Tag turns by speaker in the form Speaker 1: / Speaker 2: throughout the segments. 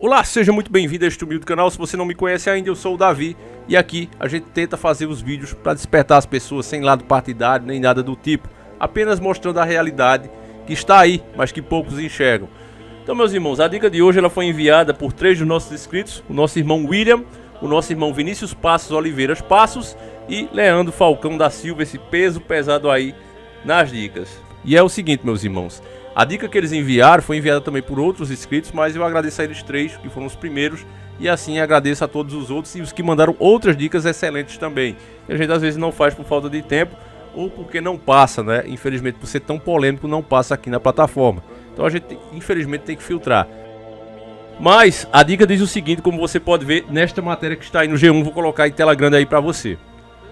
Speaker 1: Olá, seja muito bem-vindo a este humilde canal. Se você não me conhece ainda, eu sou o Davi. E aqui a gente tenta fazer os vídeos para despertar as pessoas sem lado partidário nem nada do tipo, apenas mostrando a realidade que está aí, mas que poucos enxergam. Então, meus irmãos, a dica de hoje ela foi enviada por 3 dos nossos inscritos: o nosso irmão William, o nosso irmão Vinícius Passos Oliveiras Passos e Leandro Falcão da Silva, esse peso pesado aí nas dicas. E é o seguinte, meus irmãos, a dica que eles enviaram foi enviada também por outros inscritos, mas eu agradeço a eles 3, que foram os primeiros, e assim agradeço a todos os outros e os que mandaram outras dicas excelentes também. E a gente às vezes não faz por falta de tempo ou porque não passa, né? Infelizmente, por ser tão polêmico, não passa aqui na plataforma. Então a gente, infelizmente, tem que filtrar. Mas a dica diz o seguinte, como você pode ver nesta matéria que está aí no G1, vou colocar em tela grande aí para você.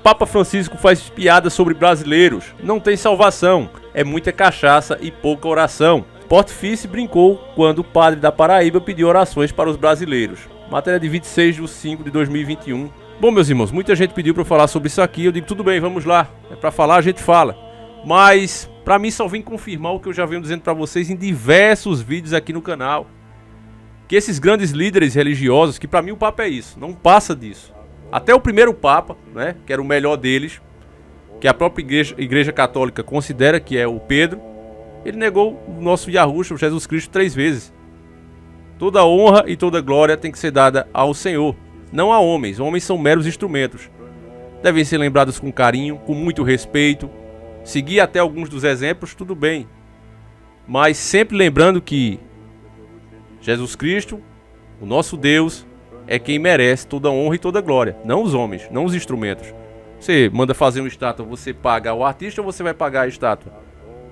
Speaker 1: Papa Francisco faz piada sobre brasileiros, não tem salvação, é muita cachaça e pouca oração. Portefice brincou quando o padre da Paraíba pediu orações para os brasileiros. Matéria de 26 de 5 de 2021. Bom, meus irmãos, muita gente pediu para eu falar sobre isso aqui, eu digo tudo bem, vamos lá, é para falar a gente fala. Mas para mim só vem confirmar o que eu já venho dizendo para vocês em diversos vídeos aqui no canal. Que esses grandes líderes religiosos, que para mim o Papa é isso, não passa disso. Até o primeiro Papa, né, que era o melhor deles, que a própria igreja Católica considera que é o Pedro, ele negou o nosso Yahushua, o Jesus Cristo, 3 vezes. Toda honra e toda glória tem que ser dada ao Senhor, não a homens. Homens são meros instrumentos. Devem ser lembrados com carinho, com muito respeito. Seguir até alguns dos exemplos, tudo bem. Mas sempre lembrando que Jesus Cristo, o nosso Deus, é quem merece toda honra e toda glória, não os homens, não os instrumentos. Você manda fazer uma estátua, você paga o artista ou você vai pagar a estátua?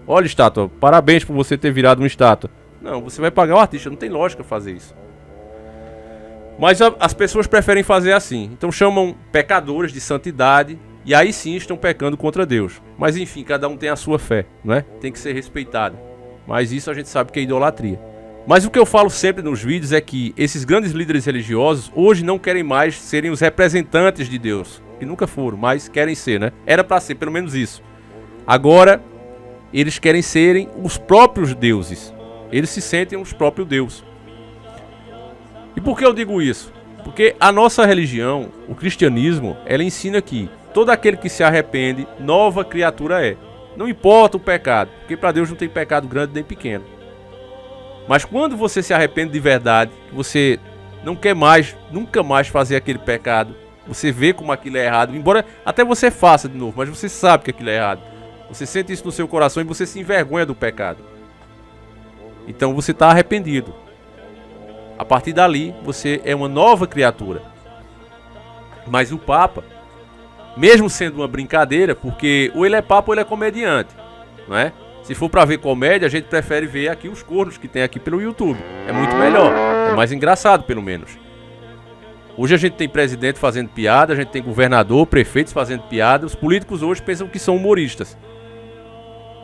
Speaker 1: Olha, estátua, parabéns por você ter virado uma estátua. Não, você vai pagar o artista, não tem lógica fazer isso. Mas as pessoas preferem fazer assim, então chamam pecadores de santidade e aí sim estão pecando contra Deus. Mas enfim, cada um tem a sua fé, não é? Tem que ser respeitado. Mas isso a gente sabe que é idolatria. Mas o que eu falo sempre nos vídeos é que esses grandes líderes religiosos hoje não querem mais serem os representantes de Deus, que nunca foram, mas querem ser, né? Era para ser, pelo menos isso. Agora, eles querem serem os próprios deuses. Eles se sentem os próprios deuses. E por que eu digo isso? Porque a nossa religião, o cristianismo, ela ensina que todo aquele que se arrepende, nova criatura é. Não importa o pecado, porque para Deus não tem pecado grande nem pequeno. Mas quando você se arrepende de verdade, você não quer mais, nunca mais fazer aquele pecado, você vê como aquilo é errado, embora até você faça de novo, mas você sabe que aquilo é errado. Você sente isso no seu coração e você se envergonha do pecado. Então você está arrependido. A partir dali, você é uma nova criatura. Mas o Papa, mesmo sendo uma brincadeira, porque ou ele é Papa ou ele é comediante, não é? Se for pra ver comédia, a gente prefere ver aqui os cornos que tem aqui pelo YouTube. É muito melhor, é mais engraçado pelo menos. Hoje a gente tem presidente fazendo piada, a gente tem governador, prefeitos fazendo piada. Os políticos hoje pensam que são humoristas.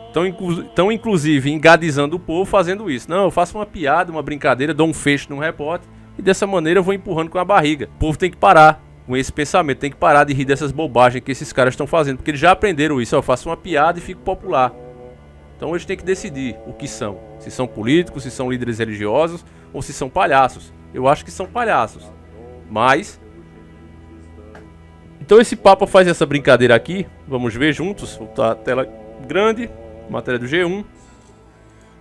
Speaker 1: Estão inclusive engadizando o povo fazendo isso. Não, eu faço uma piada, uma brincadeira, dou um fecho num repórter e dessa maneira eu vou empurrando com a barriga. O povo tem que parar com esse pensamento, tem que parar de rir dessas bobagens que esses caras estão fazendo, porque eles já aprenderam isso. Eu faço uma piada e fico popular. Então eles têm que decidir o que são. Se são políticos, se são líderes religiosos ou se são palhaços. Eu acho que são palhaços. Mas... então esse Papa faz essa brincadeira aqui. Vamos ver juntos. Vou botar a tela grande. Matéria do G1.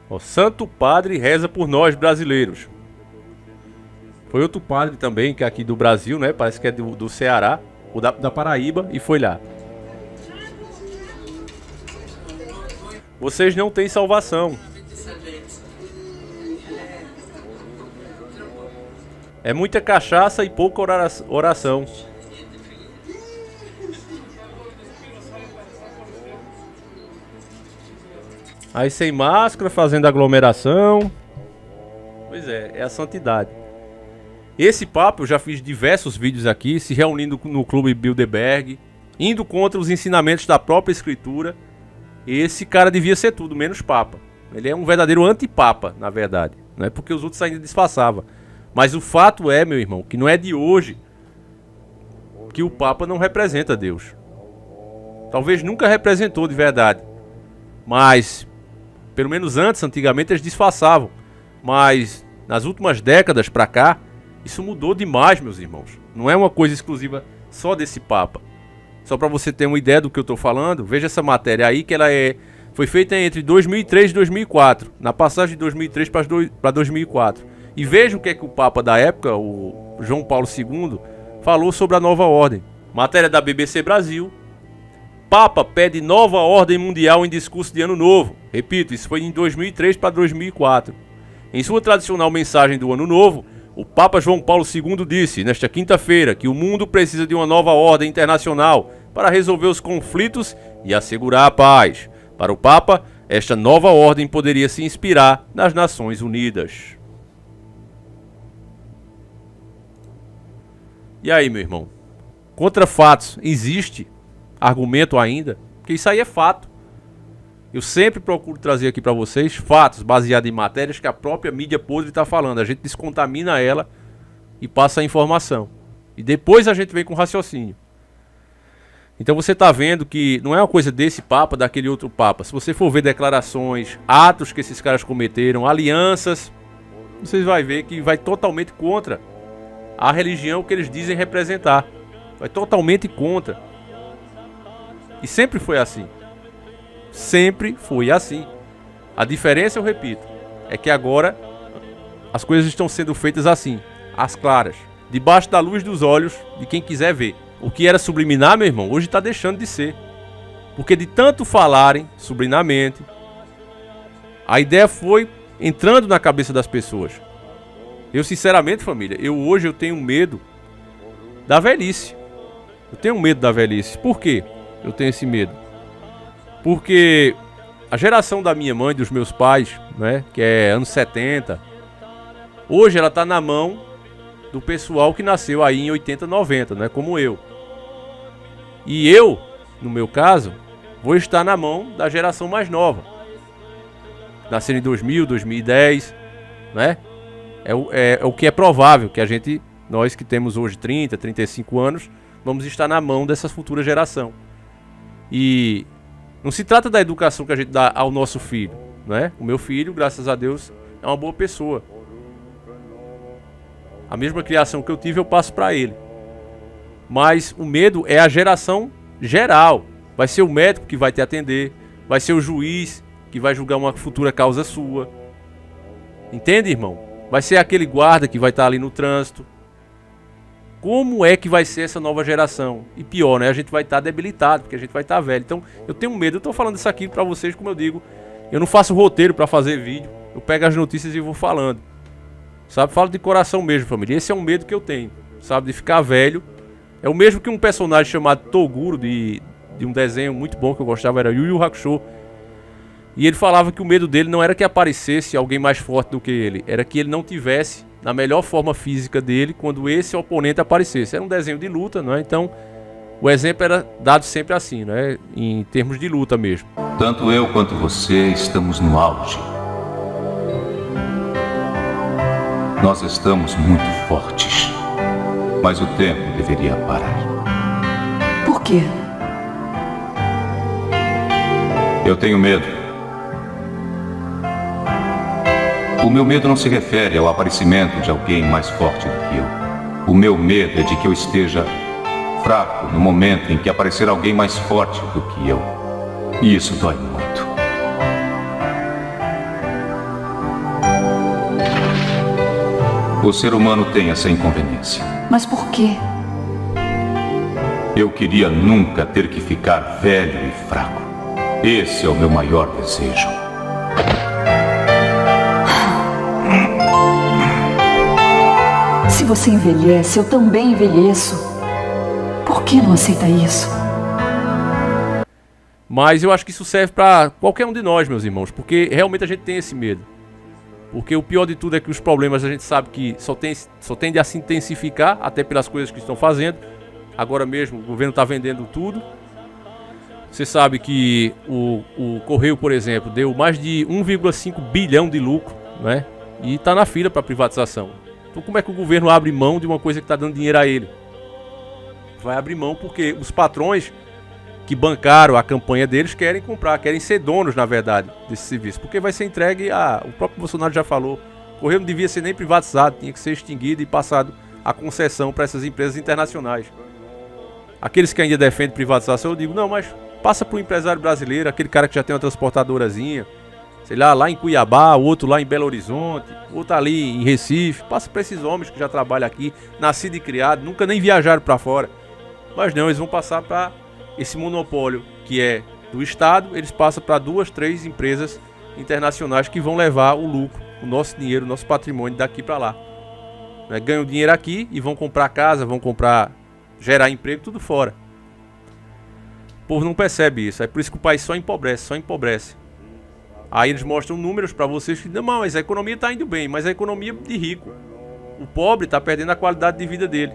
Speaker 1: Ó, Santo Padre reza por nós brasileiros. Foi outro padre também, que é aqui do Brasil, né? Parece que é do Ceará. Ou da Paraíba. E foi lá. Vocês não têm salvação. É muita cachaça e pouca oração. Aí sem máscara, fazendo aglomeração. Pois é a santidade. Esse Papa, eu já fiz diversos vídeos aqui, se reunindo no Clube Bilderberg, indo contra os ensinamentos da própria Escritura. Esse cara devia ser tudo, menos Papa. Ele é um verdadeiro antipapa, na verdade. Não é porque os outros ainda disfarçavam. Mas o fato é, meu irmão, que não é de hoje que o Papa não representa Deus. Talvez nunca representou de verdade. Mas, pelo menos antes, antigamente, eles disfarçavam. Mas nas últimas décadas para cá, isso mudou demais, meus irmãos. Não é uma coisa exclusiva só desse Papa. Só para você ter uma ideia do que eu estou falando, veja essa matéria aí que foi feita entre 2003 e 2004, na passagem de 2003 para 2004. E veja o que é que o Papa da época, o João Paulo II, falou sobre a nova ordem. Matéria da BBC Brasil. Papa pede nova ordem mundial em discurso de Ano Novo. Repito, isso foi em 2003 para 2004. Em sua tradicional mensagem do Ano Novo, o Papa João Paulo II disse, nesta quinta-feira, que o mundo precisa de uma nova ordem internacional para resolver os conflitos e assegurar a paz. Para o Papa, esta nova ordem poderia se inspirar nas Nações Unidas. E aí, meu irmão? Contra fatos, existe argumento ainda? Porque isso aí é fato. Eu sempre procuro trazer aqui para vocês fatos baseados em matérias que a própria mídia podre está falando. A gente descontamina ela e passa a informação. E depois a gente vem com raciocínio. Então você está vendo que não é uma coisa desse Papa, daquele outro Papa. Se você for ver declarações, atos que esses caras cometeram, alianças, vocês vão ver que vai totalmente contra a religião que eles dizem representar. Vai totalmente contra. E sempre foi assim. Sempre foi assim. A diferença, eu repito, é que agora as coisas estão sendo feitas assim, às claras, debaixo da luz dos olhos de quem quiser ver. O que era subliminar, meu irmão, hoje está deixando de ser. Porque de tanto falarem sublimamente, a ideia foi entrando na cabeça das pessoas. Eu, sinceramente, família, hoje eu tenho medo da velhice. Eu tenho medo da velhice. Por quê? Eu tenho esse medo. Porque a geração da minha mãe, dos meus pais, né, que é anos 70, hoje ela está na mão do pessoal que nasceu aí em 80, 90, né, como eu. E eu, no meu caso, vou estar na mão da geração mais nova. Nasceram em 2000, 2010, né? É o que é provável que nós que temos hoje 30, 35 anos, vamos estar na mão dessa futura geração. E não se trata da educação que a gente dá ao nosso filho, né? O meu filho, graças a Deus, é uma boa pessoa. A mesma criação que eu tive, eu passo para ele. Mas o medo é a geração geral. Vai ser o médico que vai te atender, vai ser o juiz que vai julgar uma futura causa sua. Entende, irmão? Vai ser aquele guarda que vai estar ali no trânsito. Como é que vai ser essa nova geração? E pior, né? A gente vai estar debilitado, porque a gente vai estar velho. Então, eu tenho medo. Eu estou falando isso aqui para vocês, como eu digo. Eu não faço roteiro para fazer vídeo. Eu pego as notícias e vou falando. Sabe? Falo de coração mesmo, família. Esse é um medo que eu tenho. Sabe? De ficar velho. É o mesmo que um personagem chamado Toguro, de um desenho muito bom que eu gostava, era Yu Yu Hakusho. E ele falava que o medo dele não era que aparecesse alguém mais forte do que ele. Era que ele não tivesse na melhor forma física dele quando esse oponente aparecesse. Era um desenho de luta, não é? Então, o exemplo era dado sempre assim, né? Em termos de luta mesmo.
Speaker 2: Tanto eu quanto você estamos no auge. Nós estamos muito fortes. Mas o tempo deveria parar.
Speaker 3: Por quê?
Speaker 2: Eu tenho medo. O meu medo não se refere ao aparecimento de alguém mais forte do que eu. O meu medo é de que eu esteja fraco no momento em que aparecer alguém mais forte do que eu. E isso dói muito. O ser humano tem essa inconveniência.
Speaker 3: Mas por quê?
Speaker 2: Eu queria nunca ter que ficar velho e fraco. Esse é o meu maior desejo.
Speaker 3: Se você envelhece, eu também envelheço. Por que não aceita isso?
Speaker 1: Mas eu acho que isso serve para qualquer um de nós, meus irmãos, porque realmente a gente tem esse medo. Porque o pior de tudo é que os problemas a gente sabe que só tende a se intensificar, até pelas coisas que estão fazendo. Agora mesmo o governo está vendendo tudo. Você sabe que o Correio, por exemplo, deu mais de 1,5 bilhão de lucro, né? E está na fila para privatização. Então como é que o governo abre mão de uma coisa que está dando dinheiro a ele? Vai abrir mão porque os patrões que bancaram a campanha deles querem comprar, querem ser donos, na verdade, desse serviço. Porque vai ser entregue o próprio Bolsonaro já falou, O Correio não devia ser nem privatizado, tinha que ser extinguido e passado a concessão para essas empresas internacionais. Aqueles que ainda defendem privatização, eu digo, não, mas passa para o empresário brasileiro, aquele cara que já tem uma transportadorazinha, sei lá em Cuiabá, outro lá em Belo Horizonte, outro ali em Recife, passa para esses homens que já trabalham aqui, nascido e criado, nunca nem viajaram para fora. Mas não, eles vão passar para esse monopólio que é do Estado, eles passam para 2, 3 empresas internacionais que vão levar o lucro, o nosso dinheiro, o nosso patrimônio daqui para lá. Ganham dinheiro aqui e vão comprar casa, vão gerar emprego, tudo fora. O povo não percebe isso, é por isso que o país só empobrece. Aí eles mostram números para vocês que não, mas a economia está indo bem, mas a economia de rico. O pobre está perdendo a qualidade de vida dele.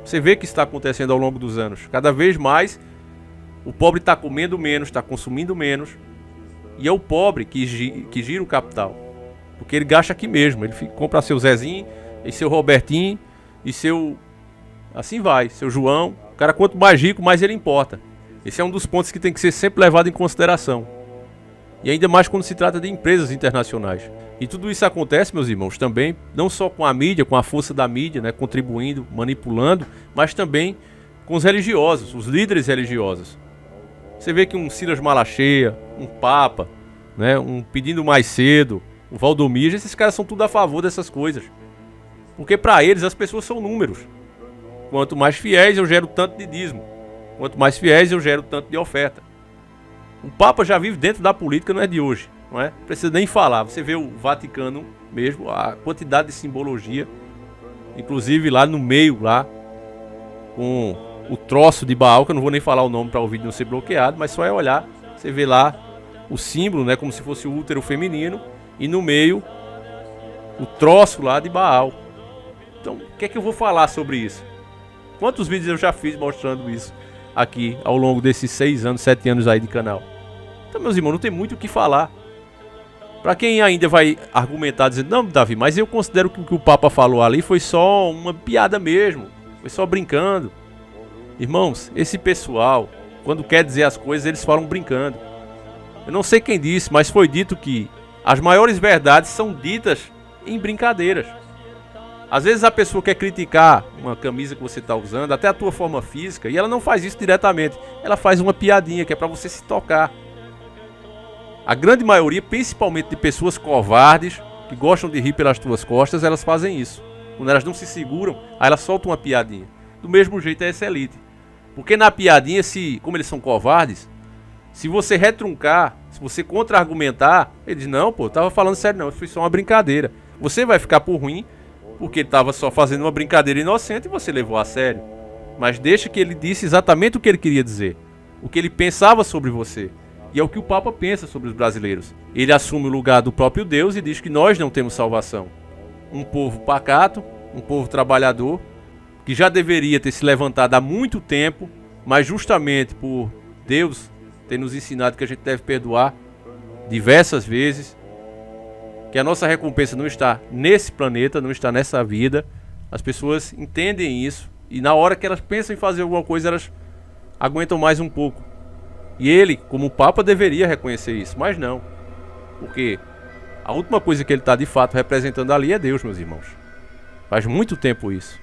Speaker 1: Você vê que isso está acontecendo ao longo dos anos. Cada vez mais o pobre está comendo menos, está consumindo menos. E é o pobre que gira o capital. Porque ele gasta aqui mesmo. Ele compra seu Zezinho, e seu Robertinho, e seu... assim vai, seu João. O cara, quanto mais rico, mais ele importa. Esse é um dos pontos que tem que ser sempre levado em consideração. E ainda mais quando se trata de empresas internacionais. E tudo isso acontece, meus irmãos, também, não só com a mídia, com a força da mídia, contribuindo, manipulando, mas também com os religiosos, os líderes religiosos. Você vê que um Silas Malacheia, um Papa, um Pedindo Mais Cedo, o Valdomiro, esses caras são tudo a favor dessas coisas. Porque para eles as pessoas são números. Quanto mais fiéis eu gero tanto de dízimo. Quanto mais fiéis eu gero tanto de oferta. O Papa já vive dentro da política, não é de hoje. Não precisa nem falar. Você vê o Vaticano mesmo, a quantidade de simbologia. Inclusive lá no meio, lá com o troço de Baal, que eu não vou nem falar o nome para o vídeo não ser bloqueado, mas só é olhar. Você vê lá o símbolo, como se fosse o útero feminino. E no meio, o troço lá de Baal. Então, o que é que eu vou falar sobre isso? Quantos vídeos eu já fiz mostrando isso aqui ao longo desses 6 anos, 7 anos aí de canal? Então, meus irmãos, não tem muito o que falar. Para quem ainda vai argumentar dizendo, não, Davi, mas eu considero que o que o Papa falou ali foi só uma piada mesmo. Foi só brincando. Irmãos, esse pessoal, quando quer dizer as coisas, eles falam brincando. Eu não sei quem disse, mas foi dito que as maiores verdades são ditas em brincadeiras. Às vezes a pessoa quer criticar uma camisa que você está usando, até a tua forma física, e ela não faz isso diretamente. Ela faz uma piadinha que é para você se tocar. A grande maioria, principalmente de pessoas covardes, que gostam de rir pelas tuas costas, elas fazem isso. Quando elas não se seguram, aí elas soltam uma piadinha. Do mesmo jeito é essa elite. Porque na piadinha, como eles são covardes, se você retruncar, se você contra-argumentar, ele diz, não, pô, eu tava falando sério não, isso foi só uma brincadeira. Você vai ficar por ruim, porque ele estava só fazendo uma brincadeira inocente e você levou a sério. Mas deixa que ele disse exatamente o que ele queria dizer. O que ele pensava sobre você. E é o que o Papa pensa sobre os brasileiros. Ele assume o lugar do próprio Deus e diz que nós não temos salvação. Um povo pacato, um povo trabalhador, que já deveria ter se levantado há muito tempo, mas justamente por Deus ter nos ensinado que a gente deve perdoar diversas vezes, que a nossa recompensa não está nesse planeta, não está nessa vida. As pessoas entendem isso e na hora que elas pensam em fazer alguma coisa, elas aguentam mais um pouco. E ele, como Papa, deveria reconhecer isso, mas não. Porque a última coisa que ele está de fato representando ali é Deus, meus irmãos. Faz muito tempo isso.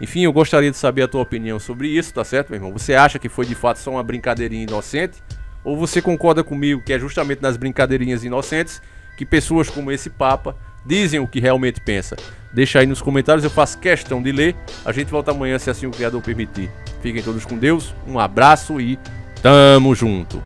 Speaker 1: Enfim, eu gostaria de saber a tua opinião sobre isso, tá certo, meu irmão? Você acha que foi de fato só uma brincadeirinha inocente? Ou você concorda comigo que é justamente nas brincadeirinhas inocentes que pessoas como esse Papa dizem o que realmente pensa? Deixa aí nos comentários, eu faço questão de ler. A gente volta amanhã, se assim o Criador permitir. Fiquem todos com Deus, um abraço e tamo junto.